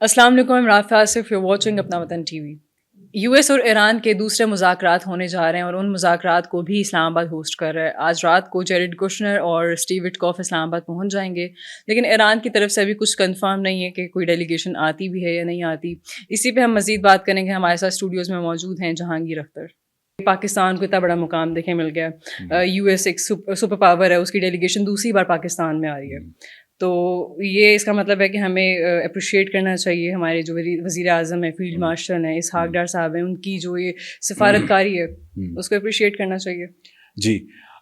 السلام علیکم، I'm Rafi Asif, you're watching اپنا وطن ٹی وی۔ یو ایس اور ایران کے دوسرے مذاکرات ہونے جا رہے ہیں اور ان مذاکرات کو بھی اسلام آباد ہوسٹ کر رہا ہے۔ آج رات کو جیریڈ کوشنر اور اسٹیو وٹکاف اسلام آباد پہنچ جائیں گے، لیکن ایران کی طرف سے ابھی کچھ کنفرم نہیں ہے کہ کوئی ڈیلیگیشن آتی بھی ہے یا نہیں آتی۔ اسی پہ ہم مزید بات کریں گے۔ ہمارے ساتھ اسٹوڈیوز میں موجود ہیں جہانگیر اختر۔ پاکستان کو اتنا بڑا مقام دیکھیں مل گیا، یو ایس ایک سپر پاور ہے، اس کی ڈیلیگیشن دوسری بار پاکستان میں آ رہی ہے، تو یہ اس کا مطلب ہے کہ ہمیں اپریشیٹ کرنا چاہیے ہمارے جو وزیر اعظم ہیں، فیلڈ مارشل ہیں، اسحاق ڈار صاحب ہیں، ان کی جو یہ سفارت کاری ہے اس کو اپریشیٹ کرنا چاہیے۔ جی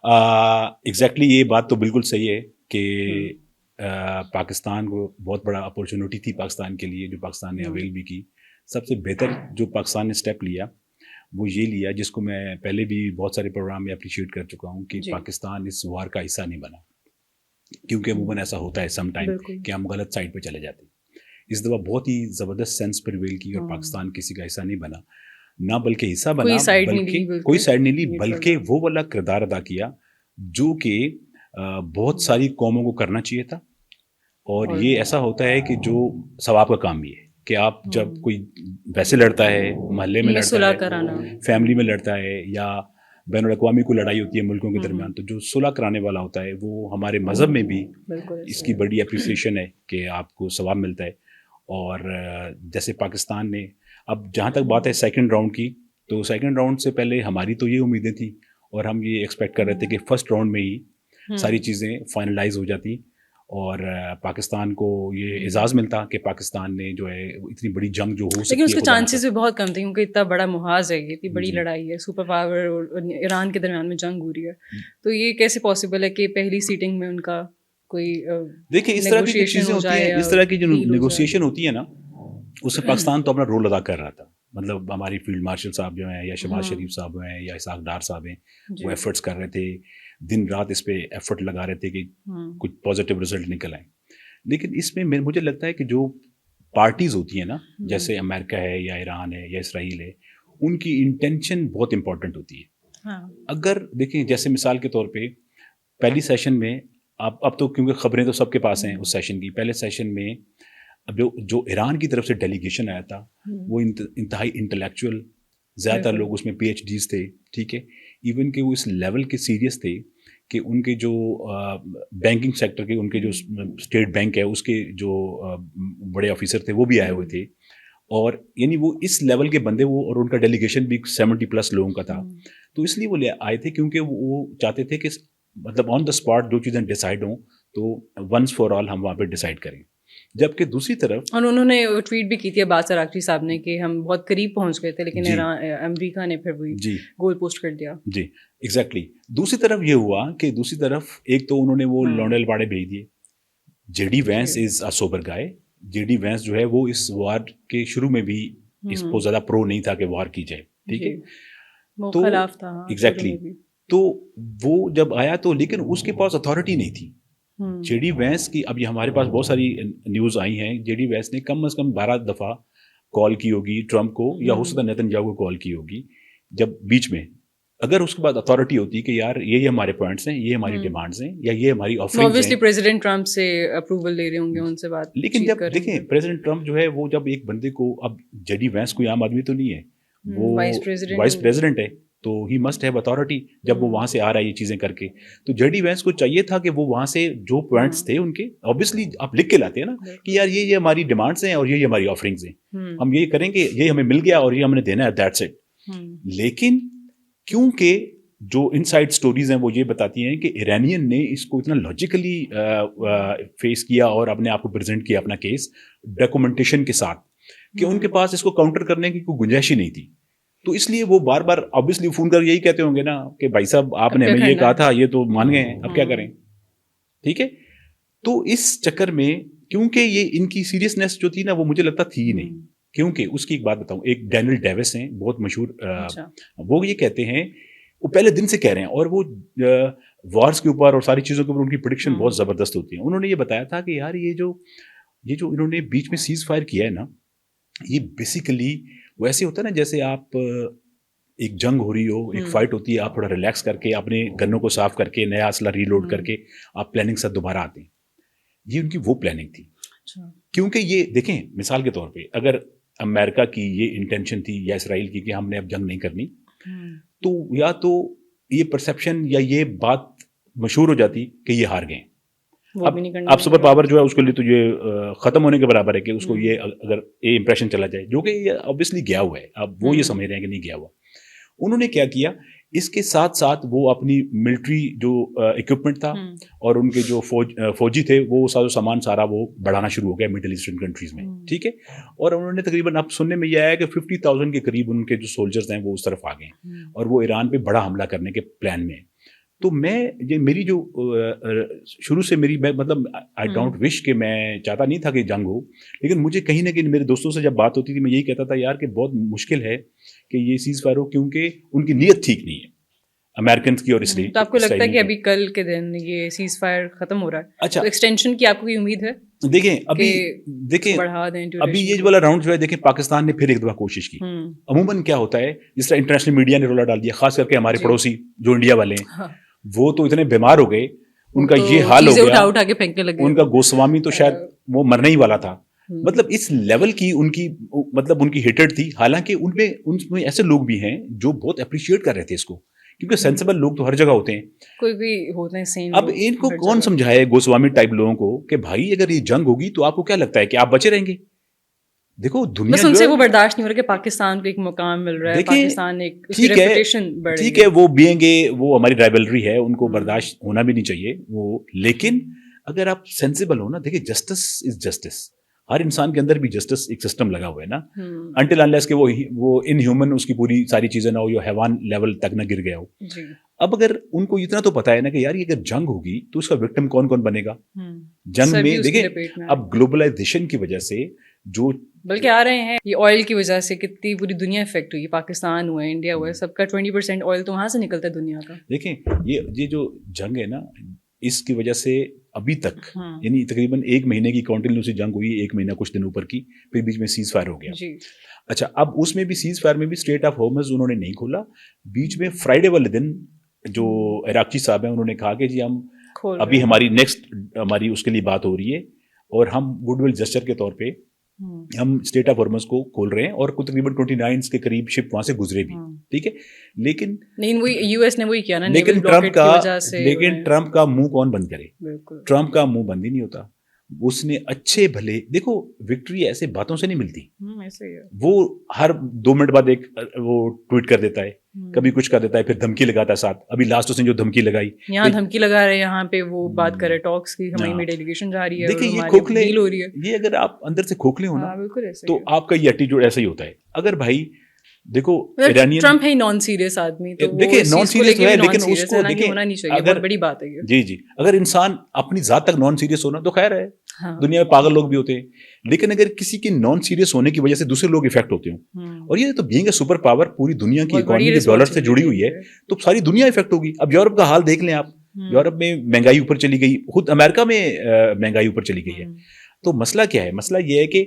ایگزیکٹلی یہ بات تو بالکل صحیح ہے کہ پاکستان کو بہت بڑا اپورچونیٹی تھی پاکستان کے لیے جو پاکستان نے اویل بھی کی۔ سب سے بہتر جو پاکستان نے اسٹیپ لیا وہ یہ لیا، جس کو میں پہلے بھی بہت سارے پروگرام میں اپریشیٹ کر چکا ہوں، کہ پاکستان اس وار کا حصہ نہیں بنا، کیونکہ عموماً ایسا ہوتا ہے سم ٹائم کہ ہم غلط سائڈ پہ چلے جاتے ہیں۔ اس دفعہ بہت ہی زبردست سینس پریویل کی اور پاکستان کسی کا حصہ نہیں بنا، نہ بلکہ حصہ بنا، بلکہ کوئی سائڈ نہیں لی، بلکہ وہ والا کردار ادا کیا جو کہ بہت ساری قوموں کو کرنا چاہیے تھا۔ اور یہ ایسا ہوتا ہے کہ جو ثواب کا کام بھی ہے کہ آپ جب کوئی ویسے لڑتا ہے، محلے میں لڑتا ہے، فیملی میں لڑتا ہے، یا بین الاقوامی کو لڑائی ہوتی ہے ملکوں کے درمیان، تو جو صلح کرانے والا ہوتا ہے وہ ہمارے مذہب میں بھی اس کی بڑی اپریسیشن ہے کہ آپ کو ثواب ملتا ہے۔ اور جیسے پاکستان نے، اب جہاں تک بات ہے سیکنڈ راؤنڈ کی، تو سیکنڈ راؤنڈ سے پہلے ہماری تو یہ امیدیں تھیں اور ہم یہ ایکسپیکٹ کر رہے تھے کہ فرسٹ راؤنڈ میں ہی ساری چیزیں فائنلائز ہو جاتی اور پاکستان کو یہ اعزاز ملتا کہ پاکستان نے جو ہے اتنی بڑی جنگ جو ہو سکتی ہے، لیکن اس کے چانسز بھی بہت کم تھے کیونکہ اتنا بڑا محاذ ہے، اتنی بڑی لڑائی ہے، سپر پاور اور ایران کے درمیان میں جنگ ہو رہی ہے، تو یہ کیسے پاسبل ہے کہ پہلی سیٹنگ میں ان کا کوئی دیکھیں اس طرح کی چیزیں ہوتی ہیں، اس طرح کی جو نیگوسیشن ہوتی ہے نا، اس سے پاکستان تو اپنا رول ادا کر رہا تھا۔ مطلب ہماری فیلڈ مارشل صاحب جو ہیں، یا شہباز شریف صاحب ہیں، یا اسحاق ڈار صاحب ہیں، وہ ایفرٹس کر رہے تھے، دن رات اس پہ ایفرٹ لگا رہے تھے کہ کچھ پازیٹیو رزلٹ نکل آئیں۔ لیکن اس میں مجھے لگتا ہے کہ جو پارٹیز ہوتی ہیں نا، جیسے امریکہ ہے یا ایران ہے یا اسرائیل ہے، ان کی انٹینشن بہت امپورٹنٹ ہوتی ہے۔ اگر دیکھیں جیسے مثال کے طور پہ پہلی سیشن میں اب تو کیونکہ خبریں تو سب کے پاس ہیں اس سیشن کی، پہلے سیشن میں اب جو ایران کی طرف سے ڈیلیگیشن آیا تھا وہ انتہائی انٹلیکچوئل، زیادہ تر لوگ اس میں پی ایچ ڈیز تھے، ٹھیک ہے، ایون کہ وہ اس لیول کے سیریس تھے کہ ان کے جو بینکنگ سیکٹر کے، ان کے جو اسٹیٹ بینک ہے اس کے جو بڑے آفیسر تھے وہ بھی آئے ہوئے تھے، اور یعنی وہ اس لیول کے بندے وہ، اور ان کا ڈیلیگیشن بھی 70+ لوگوں کا تھا، تو اس لیے وہ آئے تھے کیونکہ وہ چاہتے تھے کہ مطلب آن دا اسپاٹ جو چیزیں ڈیسائیڈ ہوں تو ونس فار آل ہم وہاں پہ ڈیسائیڈ کریں۔ جبکہ دوسری طرف، اور انہوں نے ٹویٹ بھی کی تھی عباس اراقچی صاحب نے کہ ہم بہت قریب پہنچ گئے تھے، لیکن امریکہ نے پھر وہی گول پوسٹ کر دیا۔ جی ایگزیکٹلی۔ دوسری طرف یہ ہوا کہ دوسری طرف ایک تو انہوں نے وہ لونڈے لباڑے بھیج دیے۔ جے ڈی وینس از اے سوبر گائے۔ جے ڈی وینس جو ہے وہ اس وار کے شروع میں بھی اس کو زیادہ پرو نہیں تھا کہ وار کی جائے، ٹھیک ہے، تو خلاف تھا ایگزیکٹلی۔ تو وہ جب آیا تو لیکن اس کے پاس اتھارٹی نہیں تھی جے ڈی وینس کی۔ اب یہ ہمارے پاس بہت ساری نیوز آئی ہیں، جے ڈی وینس نے کم از کم 12 دفعہ کال کی ہوگی ٹرمپ کو، یا ہو سکتا ہے نیتن یاہو کو کال کی ہوگی، جب بیچ میں اگر اس کے بعد اتھارٹی ہوتی کہ یار یہ ہمارے پوائنٹس ہیں، یہ ہماری ڈیمانڈز ہیں، یا یہ ہماری آفرنگز ہیں، obviously پریزیڈنٹ ٹرمپ سے اپروول لے رہے ہوں گے، ان سے بات۔ لیکن جب دیکھیں پریزیڈنٹ ٹرمپ جو ہے وہ جب ایک بندے کو، اب جے ڈی وینس کوئی عام آدمی تو نہیں ہے، وہ وائس پریزیڈنٹ ہے، تو ہی مسٹ ہیو اتھارٹی جب وہ وہاں سے آ رہا ہے یہ چیزیں کر کے۔ تو جے ڈی وینس کو چاہیے تھا کہ وہ وہاں سے جو پوائنٹس تھے ان کے، اوبیسلی آپ لکھ کے لاتے ہیں نا کہ یار یہ ہماری ڈیمانڈس ہیں اور یہ ہماری آفرنگز ہیں، ہم یہ کریں گے، یہ ہمیں مل گیا اور یہ ہم نے دینا ہے، دیٹس اٹ۔ لیکن کیونکہ جو ان سائڈ سٹوریز ہیں وہ یہ بتاتی ہیں کہ ایرانین نے اس کو اتنا لاجیکلی فیس کیا اور اپنے آپ کو پریزنٹ کیا اپنا کیس ڈاکومنٹیشن کے ساتھ، کہ ان کے پاس اس کو کاؤنٹر کرنے کی کوئی گنجائش ہی نہیں تھی۔ تو اس لیے وہ بار بار آبویسلی فون کر یہی کہتے ہوں گے نا کہ بھائی صاحب آپ نے ہمیں یہ کہا تھا، یہ تو مان گئے ہیں، اب کیا کریں، ٹھیک ہے۔ تو اس چکر میں کیونکہ یہ ان کی سیریسنیس جو تھی نا وہ مجھے لگتا تھی ہی نہیں، کیونکہ اس کی ایک بات بتاؤں، ایک ڈینیل ڈیوس ہیں بہت مشہور، وہ یہ کہتے ہیں، وہ پہلے دن سے کہہ رہے ہیں، اور وہ وارز کے اوپر اور ساری چیزوں کے اوپر ان کی پریڈکشن بہت زبردست ہوتی ہیں۔ انہوں نے یہ بتایا تھا کہ یار یہ جو انہوں نے بیچ میں سیز فائر کیا ہے نا، یہ بیسیکلی ویسے ہوتا ہے نا جیسے آپ ایک جنگ ہو رہی ہو، ایک فائٹ ہوتی ہے، آپ تھوڑا ریلیکس کر کے اپنے گنوں کو صاف کر کے نیا اسلحہ ری لوڈ کر کے آپ پلاننگ سے دوبارہ آتے ہیں، یہ ان کی وہ پلاننگ تھی۔ کیونکہ یہ دیکھیں مثال کے طور پہ اگر امریکہ کی یہ انٹینشن تھی یا اسرائیل کی کہ ہم نے اب جنگ نہیں کرنی، تو یا تو یہ پرسیپشن یا یہ بات مشہور ہو جاتی کہ یہ ہار گئے، اب سپر پاور جو ہے اس کے لیے تو یہ ختم ہونے کے برابر ہے کہ اس کو یہ اگر یہ امپریشن چلا جائے، جو کہ یہ obviously گیا ہوا ہے، اب وہ یہ سمجھ رہے ہیں کہ نہیں گیا ہوا. انہوں نے کیا کیا، اس کے ساتھ ساتھ وہ اپنی ملٹری جو اکوپمنٹ تھا اور ان کے جو فوجی تھے وہ ساز و سامان سارا وہ بڑھانا شروع ہو گیا مڈل ایسٹرن کنٹریز میں، ٹھیک ہے. اور انہوں نے تقریباً اب سننے میں یہ آیا کہ 50,000 کے قریب ان کے جو سولجرز ہیں وہ اس طرف آ گئے اور وہ ایران پہ بڑا حملہ کرنے کے پلان میں. تو میں یہ میری جو شروع سے میری مطلب آئی ڈونٹ وش کہ میں چاہتا نہیں تھا کہ جنگ ہو، لیکن مجھے کہیں نہ کہیں میرے دوستوں سے جب بات ہوتی تھی میں یہی کہتا تھا یار کہ بہت مشکل ہے کہ یہ سیز فائر ہو، کیونکہ ان کی نیت ٹھیک نہیں ہے امریکنز کی اور اسرائیل. تو آپ کو لگتا ہے کہ ابھی کل کے دن یہ سیز فائر ختم ہو رہا ہے؟ اچھا، ایکسٹینشن کی آپ کو کوئی امید ہے؟ دیکھیں بڑھا دیں ابھی یہ والا راؤنڈ جو ہے، دیکھیں پاکستان نے پھر ایک دفعہ کوشش کی. عموماً کیا ہوتا ہے جس طرح انٹرنیشنل میڈیا نے رولا ڈال دیا، خاص کر کے ہمارے پڑوسی جو انڈیا والے ہیں، وہ تو اتنے بیمار ہو گئے، ان کا یہ حال ہو گیا، ان کا گوسوامی تو شاید وہ مرنے ہی والا تھا. مطلب اس لیول کی ان کی مطلب ان کی ہیٹڈ تھی، حالانکہ ان میں ایسے لوگ بھی ہیں جو بہت اپریشیٹ کر رہے تھے اس کو، کیونکہ سینسیبل لوگ تو ہر جگہ ہوتے ہیں، کوئی بھی ہوتے ہیں. اب ان کو کون سمجھائے گوسوامی ٹائپ لوگوں کو کہ بھائی اگر یہ جنگ ہوگی تو آپ کو کیا لگتا ہے کہ آپ بچے رہیں گے؟ دیکھو دنیا ان سے وہ برداشت نہیں ہو رہا کہ پاکستان کو ایک مقام مل رہا ہے، پاکستان ایک اس کی ریپوٹیشن بڑھ رہی ہے. ٹھیک ہے وہ بینگ گے، وہ ہماری رائیولری ہے، ان کو برداشت ہونا بھی نہیں چاہیے وہ، لیکن اگر آپ سینسیبل ہو نا، دیکھیں جسٹس از جسٹس، ہر انسان کے اندر بھی جسٹس ایک سسٹم لگا ہوا ہے نا، انٹل انلیس کہ وہ ان ہیومن اس کی پوری ساری چیزیں نہ ہو، یا حیوان لیول تک نہ گر گیا ہو. اب اگر ان کو اتنا تو پتا ہے نا کہ یار یہ اگر جنگ ہوگی تو اس کا وکٹم کون کون بنے گا جنگ میں. دیکھیں اب گلوبلائزیشن کی وجہ سے جو بلکہ آ رہے ہیں، یہ آئل کی وجہ سے کتنی پوری دنیا افیکٹ ہوئی، پاکستان ہوا ہے، انڈیا ہوا ہے، سب کا 20% آئل تو وہاں سے نکلتا ہے دنیا کا. دیکھیں یہ جو جنگ ہے نا، اس کی وجہ سے ابھی تک یعنی تقریباً 1 مہینے کی کنٹینیوسلی جنگ ہوئی، 1 مہینہ کچھ دن اوپر کی، پھر بیچ میں سیز فائر ہو گیا. اچھا اب اس میں بھی سیز فائر میں بھی اسٹریٹ آف ہارمز انہوں نے نہیں کھولا. بیچ میں فرائیڈے والے دن جو عراقچی صاحب ہیں انہوں نے کہا کہ جی ہم ابھی ہماری نیکسٹ ہماری اس کے لیے بات ہو رہی ہے اور ہم گڈ ول جسچر کے طور پہ ہم اسٹیٹ آف ہارمز کو کھول رہے ہیں، اور تقریباً 29 کے قریب شپ وہاں سے گزرے بھی، ٹھیک ہے. لیکن یو ایس نے وہی کیا نا، لیکن ٹرمپ کا منہ کون بند کرے؟ ٹرمپ کا منہ بند ہی نہیں ہوتا. اس نے اچھے بھلے، دیکھو وکٹری ایسے باتوں سے نہیں ملتی، وہ ہر 2 منٹ بعد ایک وہ ٹویٹ کر دیتا ہے، کبھی کچھ کر دیتا ہے، پھر دھمکی لگاتا ہے ساتھ. ابھی لاسٹ اس نے جو دھمکی لگائی، یہاں دھمکی لگا رہے، یہاں پہ وہ بات کرے ٹاکس کی، ہماری ڈیلیگیشن جا رہی ہے. دیکھیں یہ کھوکھلے، یہ اگر آپ اندر سے کھوکھلے ہو نا تو آپ کا یہ ایٹیٹیوڈ ایسا ہی ہوتا ہے. اگر بھائی دیکھو ٹرمپ ہے نان سیریس آدمی، تو دیکھیں نان سیریس ہے، لیکن اس کو دیکھیں ہونا نہیں چاہیے، بہت بڑی بات ہے یہ. جی اگر انسان اپنی ذات تک نان سیریس ہونا تو خیر ہے، دنیا میں پاگل لوگ بھی ہوتے ہیں، لیکن اگر کسی کے نان سیریس ہونے کی وجہ سے دوسرے لوگ افیکٹ ہوتے ہوں، اور یہ تو بینگ اے سپر پاور پوری دنیا کی اکانومی کے ڈالر سے جڑی ہوئی ہے، تو ساری دنیا افیکٹ ہوگی. اب یورپ کا حال دیکھ لیں آپ، یورپ میں مہنگائی اوپر چلی گئی، خود امریکہ میں مہنگائی اوپر چلی گئی ہے. تو مسئلہ کیا ہے؟ مسئلہ یہ ہے کہ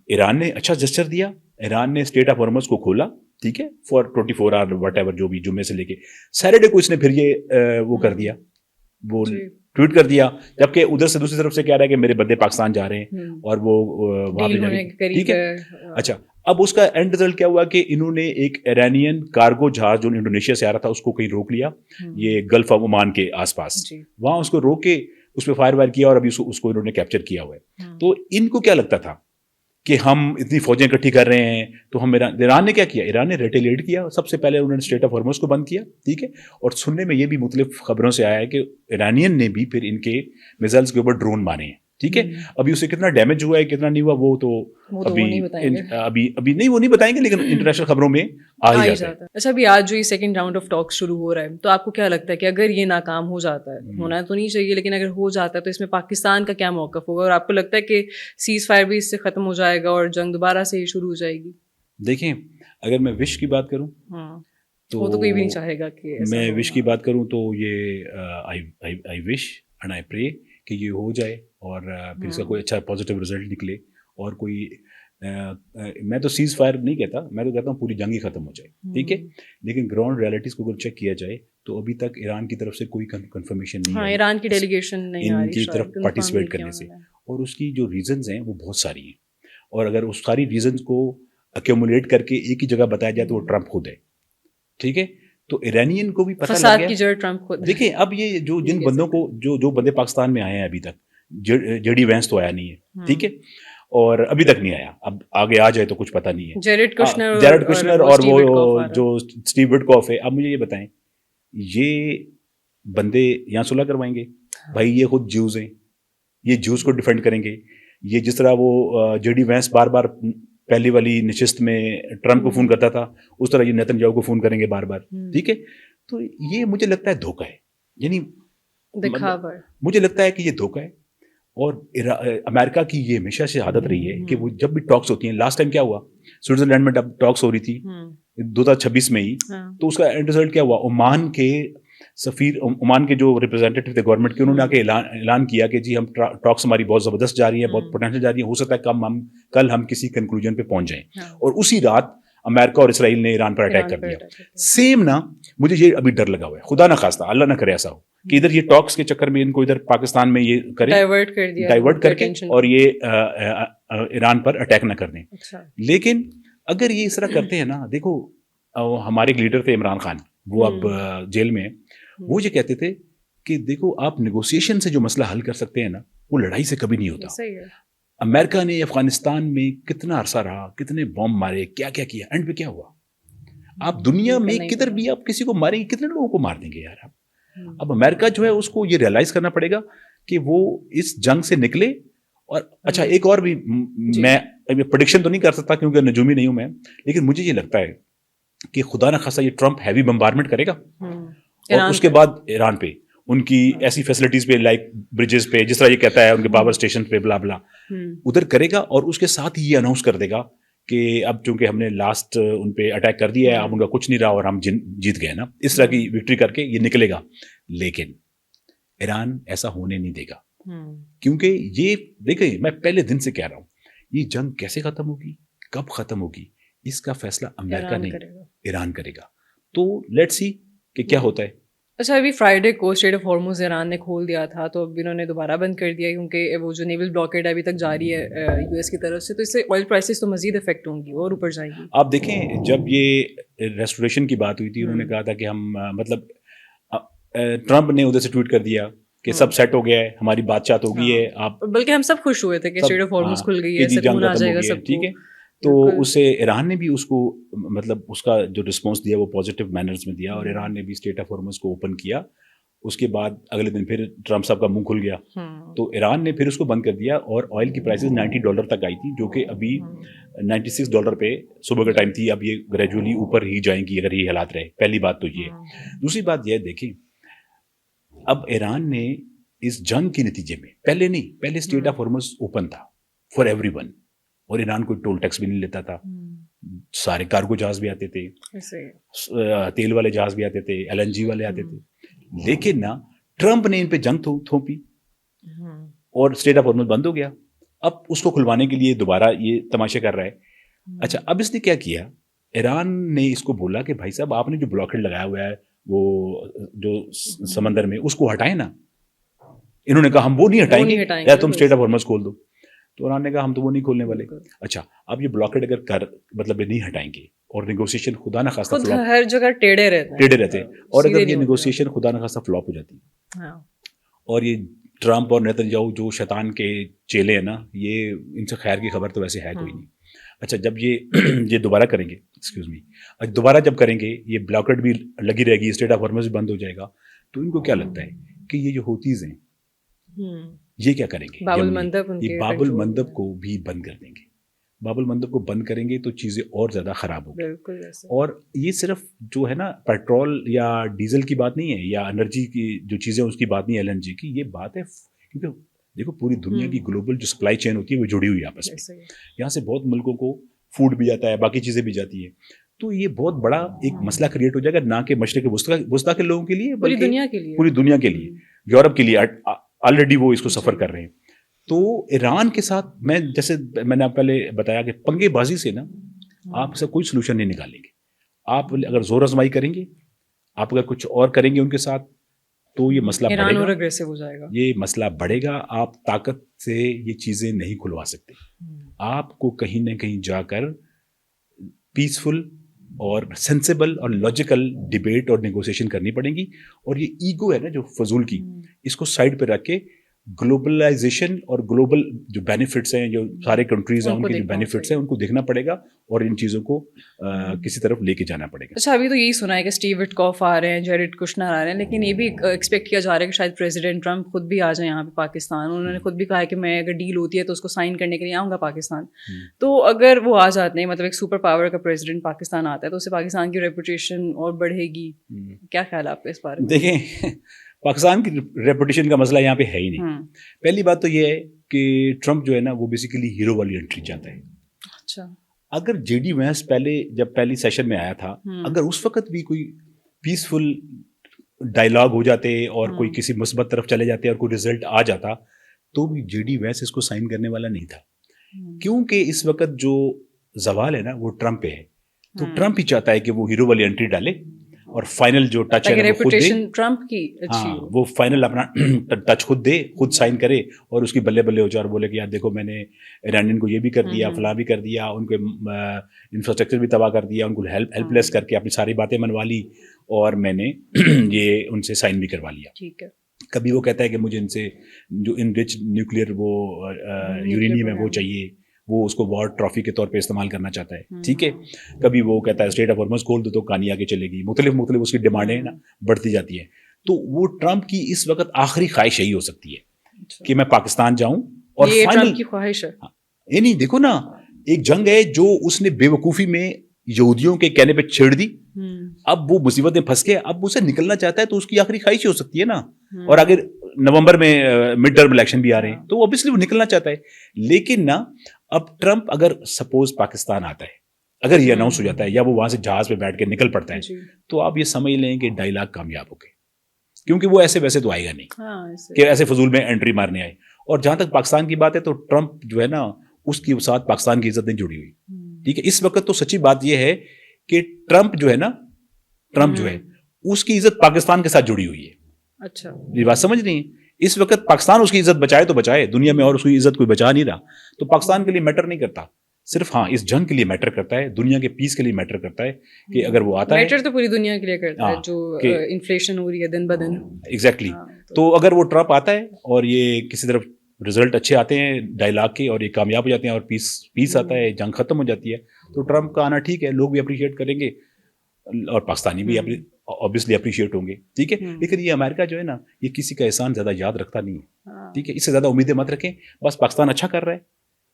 ایران نے اچھا جسچر دیا، ایران نے اسٹیٹ آف ہارمز کو کھولا، ٹھیک ہے، فار 24 آور وٹ ایور، جو بھی جمعے سے لے کے سیٹرڈے کو اس نے پھر یہ وہ کر دیا، وہ ٹویٹ کر دیا، جبکہ ادھر سے دوسری طرف سے کہہ رہا ہے کہ میرے بندے پاکستان جا رہے ہیں اور وہ وہاں پہ جا رہے ہیں، ٹھیک ہے. اچھا اب اس کا اینڈ رزلٹ کیا ہوا کہ انہوں نے ایک ایرانین کارگو جہاز جو انڈونیشیا سے آ رہا تھا اس کو کہیں روک لیا، یہ گلف آف عمان کے آس پاس، وہاں اس کو روک کے اس پہ فائر وائر کیا، اور ابھی اس کو انہوں نے کیپچر کیا ہوا ہے. تو ان کو کیا لگتا تھا کہ ہم اتنی فوجیں اکٹھی کر رہے ہیں، تو ہم ایران نے کیا کیا؟ ایران نے ریٹیلیٹ کیا، سب سے پہلے انہوں نے اسٹیٹ آف ہارمز کو بند کیا، ٹھیک ہے. اور سننے میں یہ بھی مختلف خبروں سے آیا ہے کہ ایرانین نے بھی پھر ان کے میزائلز کے اوپر ڈرون مارے ہیں، ٹھیک ہے. ابھی اسے کتنا ڈیمیج ہوا ہے کتنا نہیں ہوا وہ تو ابھی نہیں، وہ نہیں بتائیں گے، لیکن انٹرنیشنل خبروں میں آ ہی جاتا ہے. اچھا ابھی آج جو یہ سیکنڈ راؤنڈ آف ٹاک شروع ہو رہا ہے، تو آپ کو کیا لگتا ہے کہ اگر یہ ناکام ہو جاتا ہے، ہونا تو نہیں چاہیے لیکن اگر ہو جاتا ہے تو اس میں پاکستان کا کیا موقف ہوگا، اور آپ کو لگتا ہے کہ سیز فائر بھی اس سے ختم ہو جائے گا اور جنگ دوبارہ سے ہی شروع ہو جائے گی؟ دیکھیں اگر میں وش کی بات کروں تو وہ تو کوئی بھی نہیں چاہے گا کہ میں وش کی بات کروں تو یہ آئی وش اینڈ آئی پرے کہ یہ ہو جائے اور پھر اس کا کوئی اچھا پازیٹیو رزلٹ نکلے اور کوئی میں تو سیز فائر نہیں کہتا, میں تو کہتا ہوں پوری جنگ ہی ختم ہو جائے, ٹھیک ہے, لیکن گراؤنڈ ریالٹیز کو اگر چیک کیا جائے تو ابھی تک ایران کی طرف سے کوئی کنفرمیشن نہیں ہے ایران کی ڈیلیگیشن نہیں آ ان رہی کی طرف پارٹیسپیٹ کرنے سے, اور اس کی جو ریزنز ہیں وہ بہت ساری ہیں, اور اگر اس ساری ریزنز کو ایکومولیٹ کر کے ایک ہی جگہ بتایا جائے تو وہ ٹرمپ خود ہے, ٹھیک ہے. تو ایرانین کو بھی پتہ لگ گیا. دیکھیں اب یہ جو جن بندوں کو جو بندے پاکستان میں آئے ہیں ابھی تک, جے ڈی وینس تو آیا نہیں ہے, ٹھیک ہے, اور ابھی تک نہیں آیا, اب آگے آ جائے تو کچھ پتہ نہیں ہے. جیرڈ کشنر اور وہ جو اسٹیو وٹکوف ہے, اب مجھے یہ بتائیں یہ بندے یہاں صلح کروائیں گے؟ بھائی یہ خود جیوز ہیں, یہ جیوز کو ڈیفینڈ کریں گے. یہ جس طرح وہ جے ڈی وینس بار بار پہلی والی نشست میں ٹرمپ کو فون کرتا تھا, اس طرح یہ نیتن یاہو کو فون کریں گے بار بار, ٹھیک ہے. تو یہ مجھے لگتا ہے دھوکہ ہے, یعنی مجھے لگتا ہے کہ یہ دھوکہ ہے. اور امریکہ کی یہ ہمیشہ سے عادت رہی ہے کہ وہ جب بھی ٹاکس ہوتی ہیں, لاسٹ ٹائم کیا ہوا سوئٹزرلینڈ میں جب ٹاکس ہو رہی تھی 2026 میں ہی, تو اس کا اینڈ رزلٹ کیا ہوا, عمان کے سفیر, عمان کے جو ریپرزینٹیٹو تھے گورنمنٹ کے, انہوں نے آ کے اعلان کیا کہ جی ہم ٹاکس ہماری بہت زبردست جاری ہے, بہت پوٹینشیل جاری ہے, ہو سکتا ہے کل ہم کسی کنکلوژن پہ پہنچ جائیں. اور اسی رات امریکہ اور اسرائیل نے ایران پر اٹیک کر دیا. سیم نا, مجھے یہ ابھی ڈر لگا ہوا ہے, خدا نہ خواستہ اللہ نہ کرے ایسا ہو کہ ادھر یہ ٹاکس کے چکر میں ان کو ادھر پاکستان میں یہ کریں, ڈائیورٹ کر کے, اور یہ ایران پر اٹیک نہ کر دیں. لیکن اگر یہ اس طرح کرتے ہیں نا, دیکھو ہمارے ایک لیڈر تھے عمران خان, وہ اب جیل میں ہیں, وہ یہ کہتے تھے کہ دیکھو آپ نیگوسیشن سے جو مسئلہ حل کر سکتے ہیں نا, وہ لڑائی سے کبھی نہیں ہوتا. امریکہ نے افغانستان میں کتنا عرصہ رہا, کتنے بم مارے, کیا کیا کیا, اینڈ پہ کیا ہوا؟ آپ دنیا میں کدھر بھی آپ کسی کو ماریں گے, کتنے لوگوں کو مار دیں گے یار آپ. اب امریکہ جو ہے اس کو یہ ریئلائز کرنا پڑے گا کہ وہ اس جنگ سے نکلے. اور اچھا ایک اور بھی, میں پریڈکشن تو نہیں کر سکتا کیونکہ نجومی نہیں ہوں میں, لیکن مجھے یہ لگتا ہے کہ خدا نہ خاصا یہ ٹرمپ ہیوی بمبارمنٹ کرے گا, اور اس کے بعد ایران پہ ان کی ایسی فیسلٹیز پہ, لائک بریجز پہ, جس طرح یہ کہتا ہے ان کے پاور اسٹیشن پہ بلا بلا, ادھر کرے گا. اور اس کے ساتھ ہی یہ اناؤنس کر دے گا کہ اب چونکہ ہم نے لاسٹ ان پہ اٹیک کر دیا ہے, اب ان کا کچھ نہیں رہا اور ہم جیت گئے نا, اس طرح کی وکٹری کر کے یہ نکلے گا. لیکن ایران ایسا ہونے نہیں دے گا, کیونکہ یہ دیکھیں, میں پہلے دن سے کہہ رہا ہوں, یہ جنگ کیسے ختم ہوگی, کب ختم ہوگی, اس کا فیصلہ امریکہ نہیں ایران کرے گا. تو لیٹس سی کہ کیا ہوتا ہے. اچھا, ابھی فرائیڈے کو اسٹریٹ آف ہارموز ایران نے کھول دیا تھا, تو اب انہوں نے دوبارہ بند کر دیا کیونکہ وہ جو نیول بلاکیڈ ابھی تک جاری ہے یو ایس کی طرف سے, تو اس سے آئل پرائسز تو مزید افیکٹ ہوں گی اور اوپر جائیں گی. آپ دیکھیں, جب یہ ریسٹوریشن کی بات ہوئی تھی, انہوں نے کہا تھا کہ ہم مطلب ٹرمپ نے ادھر سے ٹویٹ کر دیا کہ سب سیٹ ہو گیا ہے, ہماری بات چیت ہو گئی ہے. آپ بلکہ ہم سب خوش ہوئے تھے کہ اسٹریٹ آف ہارموز کھل گئی ہے, سکون آ جائے گا سب کو, ٹھیک ہے. تو اس سے ایران نے بھی اس کو مطلب اس کا جو رسپانس دیا وہ پازیٹیو مینرز میں دیا, اور ایران نے بھی اسٹریٹ آف ہارموز کو اوپن کیا. اس کے بعد اگلے دن پھر ٹرمپ صاحب کا منہ کھل گیا, تو ایران نے پھر اس کو بند کر دیا, اور آئل کی پرائسز $90 تک آئی تھی, جو کہ ابھی $96 پہ صبح کا ٹائم تھی. اب یہ گریجولی اوپر ہی جائیں گی اگر یہ حالات رہے. پہلی بات تو یہ. دوسری بات یہ دیکھیں, اب ایران نے اس جنگ کے نتیجے میں, پہلے نہیں, پہلے اسٹریٹ آف ہارموز اوپن تھا فار ایوری ون, اور ایران کوئی ٹول ٹیکس بھی نہیں لیتا تھا, سارے کارگو جہاز بھی آتے تھے, تیل والے جہاز بھی آتے تھے, LNG والے آتے تھے. لیکن نا ٹرمپ نے ان پہ جنگ تھوپی اور اسٹریٹ آف ہارموز بند ہو گیا. اب اس کو کھلوانے کے لیے دوبارہ یہ تماشے کر رہا ہے. اچھا, اب اس نے کیا کیا, ایران نے اس کو بولا کہ بھائی صاحب آپ نے جو بلاکیڈ لگایا ہوا ہے وہ جو سمندر میں, اس کو ہٹائیں نا. انہوں نے کہا ہم وہ نہیں ہٹائیں گے یا تم اسٹریٹ آف ہارموز کھول دو. تو انہوں نے کہا ہم تو وہ نہیں کھولنے والے. اچھا, اب یہ بلاکیڈ اگر مطلب نہیں ہٹائیں گے, اور نیگوسیشن خدا نہ خواستہ فلاپ, ہر جگہ ٹیڑھے رہتے ہیں, اور اگر یہ نیگوسیشن خدا نہ خواستہ فلاپ ہو جاتی ہے, اور یہ ٹرمپ اور نیتن یاہو جو شیطان کے چیلے ہیں نا, یہ ان سے خیر کی خبر تو ویسے ہے کوئی نہیں. اچھا, جب یہ دوبارہ کریں گے, ایکسکیوز می, دوبارہ جب کریں گے, یہ بلاکیڈ بھی لگی رہے گی, اسٹریٹ آف ہارموز بھی بند ہو جائے گا, تو ان کو کیا لگتا ہے کہ یہ جو ہوتیز ہیں یہ کیا کریں گے, یہ باب المندب کو بھی بند کر دیں گے. باب المندب کو بند کریں گے تو چیزیں اور زیادہ خراب ہو گئی. اور یہ صرف جو ہے نا پیٹرول یا ڈیزل کی بات نہیں ہے, یا انرجی کی جو چیزیں اس کی بات نہیں ہے, LNG کی, یہ بات ہے کیونکہ دیکھو پوری دنیا کی گلوبل جو سپلائی چین ہوتی ہے وہ جڑی ہوئی ہے آپس میں. یہاں سے بہت ملکوں کو فوڈ بھی جاتا ہے, باقی چیزیں بھی جاتی ہیں. تو یہ بہت بڑا ایک مسئلہ کریٹ ہو جائے گا, نہ کہ مشرق وسطیٰ کے لوگوں کے لیے, پوری دنیا کے لیے, یورپ کے لیے. آلریڈی وہ اس کو سفر کر رہے ہیں. تو ایران کے ساتھ میں جیسے میں نے آپ پہلے بتایا کہ پنگے بازی سے نا آپ سے کوئی سلوشن نہیں نکالیں گے. آپ اگر زور آزمائی کریں گے, آپ اگر کچھ اور کریں گے ان کے ساتھ, تو یہ مسئلہ ایران بڑھے اور گا, اگریسو ہو جائے گا, یہ مسئلہ بڑھے گا. آپ طاقت سے یہ چیزیں نہیں کھلوا سکتے. آپ کو کہیں نہ کہیں جا کر پیسفل اور سینسیبل اور لاجیکل ڈیبیٹ اور نیگوسیشن کرنی پڑیں گی. اور یہ ایگو ہے نا جو فضول کی, اس کو سائڈ پہ رکھ کے گلوبلائزیشن اور گلوبل جو بینیفٹس ہیں, جو سارے کنٹریز ہیں ان کے جو بینیفٹس ہیں ان کو دیکھنا پڑے گا اور ان چیزوں کو کسی طرف لے کے جانا پڑے گا. اچھا, ابھی تو یہی سنا ہے کہ اسٹیو وٹکاف آ رہے ہیں, جیریڈ کشنر آ رہے ہیں, لیکن یہ بھی ایکسپیکٹ کیا جا رہا ہے کہ شاید پریزیڈنٹ ٹرمپ خود بھی آ جائیں یہاں پہ پاکستان. انہوں نے خود بھی کہا ہے کہ میں اگر ڈیل ہوتی ہے تو اس کو سائن کرنے کے لیے آؤں گا پاکستان. تو اگر وہ آ جاتے ہیں, مطلب ایک سپر پاور کا پریزیڈنٹ پاکستان آتا ہے, تو اس سے پاکستان کی ریپوٹیشن اور بڑھے گی. کیا خیال ہے آپ کا اس بارے میں؟ دیکھیں, پاکستان کی ریپوٹیشن کا مسئلہ یہاں پہ ہے ہی نہیں. پہلی بات تو یہ ہے کہ ٹرمپ جو ہے نا وہ بیسیکلی ہیرو والی انٹری چاہتا ہے. اچھا, اگر جے ڈی وینس جب پہلی سیشن میں آیا تھا, اگر اس وقت بھی کوئی پیسفل ڈائلاگ ہو جاتے اور کوئی کسی مثبت طرف چلے جاتے اور کوئی رزلٹ آ جاتا, تو بھی جے ڈی وینس اس کو سائن کرنے والا نہیں تھا. کیونکہ اس وقت جو زوال ہے نا وہ ٹرمپ پہ ہے. تو ٹرمپ ہی چاہتا ہے کہ وہ ہیرو والی انٹری ڈالے اور فائنل جو ٹچ ہے وہ خود دے. ٹرمپ کی اچھی وہ فائنل اپنا ٹچ خود دے, خود سائن کرے اور اس کی بلے بلے ہو جائے اور بولے کہ یار دیکھو میں نے ایرانین کو یہ بھی کر دیا, فلاں بھی کر دیا, ان کے انفراسٹرکچر بھی تباہ کر دیا, ان کو ہیلپ لیس کر کے اپنی ساری باتیں منوا لی اور میں نے یہ ان سے سائن بھی کروا لیا. ٹھیک ہے. کبھی وہ کہتا ہے کہ مجھے ان سے جو انرچ نیوکلیئر وہ یورینیم ہے وہ چاہیے, وہ اس کو وار ٹرافی کے طور پہ استعمال کرنا چاہتا ہے. ٹھیک ہے. کبھی وہ کہتا ہے اسٹیٹ آف ہارمز کھول دو تو کہانی آگے چلے گی. مختلف اس کی ڈیمانڈیں نا بڑھتی جاتی ہیں. تو وہ ٹرمپ کی اس وقت آخری خواہش یہی ہو سکتی ہے کہ میں پاکستان جاؤں. اور ٹرمپ کی خواہش ہے یہ نہیں, دیکھو نا, ایک جنگ ہے جو اس نے بے وقوفی میں یہودیوں کے کہنے پہ چھیڑ دی. اب وہ مصیبت میں پھنس کے اب اسے نکلنا چاہتا ہے, تو اس کی آخری خواہش ہو سکتی ہے نا. اور اگر نومبر میں مڈ ٹرم الیکشن بھی آ رہے ہیں تو اوبیسلی وہ نکلنا چاہتا ہے. لیکن نا اب ٹرمپ اگر سپوز پاکستان آتا ہے, اگر یہ اناؤنس ہو جاتا ہے یا وہ وہاں سے جہاز پہ بیٹھ کے نکل پڑتا ہے, تو آپ یہ سمجھ لیں کہ ڈائلاگ کامیاب ہو گئے. کیونکہ وہ ایسے ویسے تو آئے گا نہیں کہ ایسے فضول میں انٹری مارنے آئے. اور جہاں تک پاکستان کی بات ہے تو ٹرمپ جو ہے نا اس کی ساتھ پاکستان کی عزت نہیں جڑی ہوئی. ٹھیک ہے. اس وقت تو سچی بات یہ ہے کہ ٹرمپ جو ہے اس کی عزت پاکستان کے ساتھ جڑی ہوئی ہے. اچھا, یہ بات سمجھ نہیں ہے. اس وقت پاکستان اس کی عزت بچائے تو بچائے, دنیا میں اور اس کی عزت کوئی بچا نہیں رہا. تو پاکستان کے لیے میٹر نہیں کرتا, صرف ہاں اس جنگ کے لیے میٹر کرتا ہے, دنیا کے پیس کے لیے میٹر کرتا ہے کہ اگر وہ آتا ہے. میٹر تو پوری دنیا کے لیے کرتا ہے, جو انفلیشن ہو رہی ہے دن بدن. ایگزیکٹلی. تو اگر وہ ٹرمپ آتا ہے اور یہ کسی طرف رزلٹ اچھے آتے ہیں ڈائلاگ کے اور یہ کامیاب ہو جاتے ہیں اور پیس آتا ہے, جنگ ختم ہو جاتی ہے, تو ٹرمپ کا آنا ٹھیک ہے, لوگ بھی اپریشیٹ کریں گے اور پاکستانی بھی obviously اپریشیٹ ہوں گے. ٹھیک ہے. لیکن یہ امریکہ جو ہے نا یہ کسی کا احسان زیادہ یاد رکھتا نہیں ہے. ٹھیک ہے. اس سے زیادہ امیدیں مت رکھیں. بس پاکستان اچھا کر رہا ہے,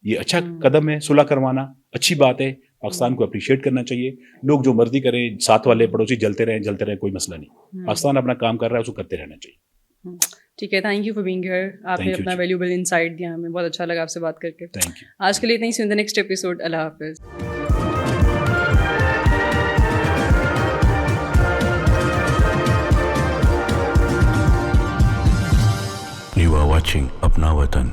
یہ اچھا قدم ہے, صلح کروانا اچھی بات ہے, پاکستان کو اپریشیٹ کرنا چاہیے. لوگ جو مرضی کریں, ساتھ والے پڑوسی جلتے رہیں, کوئی مسئلہ نہیں. پاکستان اپنا کام کر رہا ہے, اس کو کرتے رہنا چاہیے. ٹھیک ہے. Thank you for being here. آپ نے اپنا ویلیوبل انسائٹ دیا, ہمیں بہت اچھا لگا آپ سے بات کر کے. Thank you. آج کے لیے اتنا ہی. سی ان دی نیکسٹ ایپیسوڈ. اللہ حافظ. You are watching Apna Watan.